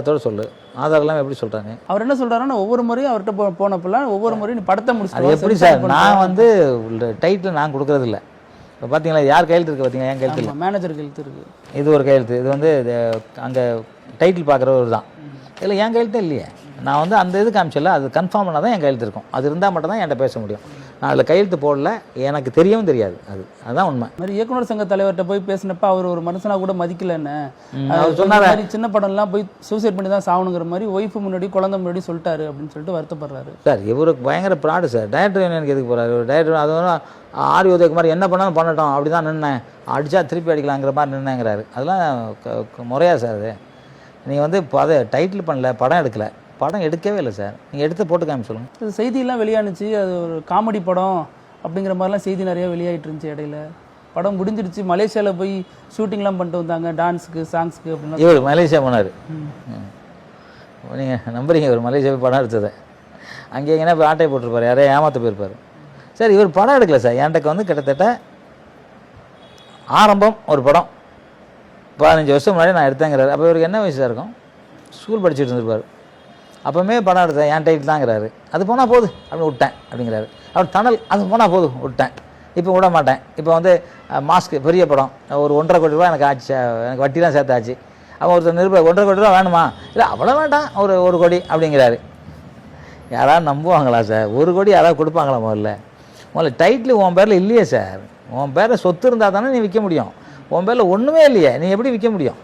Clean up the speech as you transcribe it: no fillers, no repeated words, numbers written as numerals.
அதோட சொல்லு ஆதாரம் எப்படி சொல்றாங்க? அவர் என்ன சொல்றாருன்னா ஒவ்வொரு முறையும் அவர்கிட்ட போனப்பெல்லாம் ஒவ்வொரு முறையும் நீ படத்தை அது முடிச்சு எப்படி சார்? நான் வந்து டைட்டில் நான் கொடுக்கறது இல்லை. இப்போ பார்த்தீங்களா யார் கையெழுத்து இருக்கு பார்த்தீங்களா? என் கையெழுத்து இல்லை, மேனேஜர் கையெழுத்து இருக்கு. இது ஒரு கையெழுத்து. இது வந்து அங்கே டைட்டில் பார்க்குறவர் தான். இதில் என் கையெழுத்தே இல்லையே. நான் வந்து அந்த இது காமிச்சல, அது கன்ஃபார்ம் பண்ணால் தான் என் கையெழுத்து இருக்கும். அது இருந்தால் மட்டும் தான் என்கிட்ட பேச முடியும். நான் அதில் கையெழுத்து போடல, எனக்கு தெரியவும் தெரியாது. அதுதான் உண்மை. மாதிரி இயக்குனர் சங்க தலைவர்கிட்ட போய் பேசினப்ப அவர் ஒரு மனுஷனா கூட மதிக்கலன்னு அவர் சொன்னார். சின்ன படம்லாம் போய் சூசைட் பண்ணி தான் சாவணுங்கிற மாதிரி ஒய்ஃபு முன்னாடி குழந்தை முன்னாடி சொல்லிட்டாரு அப்படின்னு சொல்லிட்டு வருத்தப்படுறாரு. சார் இவருக்கு பயங்கர ப்ராடு சார். டைரக்டர் யூனியனுக்கு எதுக்கு போகிறாரு? ஒரு டைரக்டர் அது வந்து ஆரி உதயகுமார் என்ன பண்ணாலும் பண்ணட்டும் அப்படி தான் நின்னேன், அடித்தா திருப்பி அடிக்கலாங்கிற மாதிரி நின்னேங்கிறாரு. அதெல்லாம் முறையா சார்? அது நீங்கள் வந்து இப்போ அதை டைட்டில் பண்ணல, படம் எடுக்கலை, படம் எடுக்கவே இல்லை சார். நீங்கள் எடுத்து போட்டு காமி சொல்லுங்கள். அது செய்தியெல்லாம் வெளியானுச்சு, அது ஒரு காமெடி படம் அப்படிங்கிற மாதிரிலாம் செய்தி நிறைய வெளியாகிட்டு இருந்துச்சு. இடையில படம் முடிஞ்சிடுச்சு, மலேசியாவில் போய் ஷூட்டிங்லாம் பண்ணிட்டு வந்தாங்க, டான்ஸுக்கு சாங்ஸ்க்கு அப்படின்னா. இவர் மலேசியா போனார். நீங்கள் நம்புறீங்க? இவர் மலேசியா போய் படம் எடுத்ததை அங்கே எங்கன்னா போய் ஆட்டையை போட்டிருப்பார், யாரையும் ஏமாற்ற போயிருப்பார். சார் இவர் படம் எடுக்கல சார். என்கிட்ட வந்து கிட்டத்தட்ட ஆரம்பம் ஒரு படம் 15 வருஷம் முன்னாடி நான் எடுத்தேங்கிறாரு. அப்போ இவருக்கு என்ன வயசாக இருக்கும்? ஸ்கூல் படிச்சுட்டு இருந்திருப்பார். அப்போமே படம் எடுத்தேன், என் டைட்டில் தாங்கிறாரு. அது போனால் போகுது அப்படின்னு விட்டேன் அப்படிங்கிறாரு. அவர் தணல் அது போனால் போதும் விட்டேன், இப்போ விட மாட்டேன். இப்போ வந்து மாஸ்க்கு பெரிய படம், ஒரு 1.5 கோடி ரூபா எனக்கு ஆச்சு, எனக்கு வட்டிலாம் சேர்த்தாச்சு. அவன் ஒருத்தர் நிருபர் 1.5 கோடி ரூபா வேணுமா? இல்லை அவ்வளோ வேண்டாம், ஒரு 1 கோடி அப்படிங்கிறாரு. யாராவது நம்புவாங்களா சார்? 1 கோடி யாராவது கொடுப்பாங்களா? முதல்ல டைட்டில் உன் பேரில் இல்லையே சார். உன் பேரில் சொத்து இருந்தால் தானே நீ விற்க முடியும். உன் பேரில் ஒன்றுமே இல்லையே, நீ எப்படி விற்க முடியும்?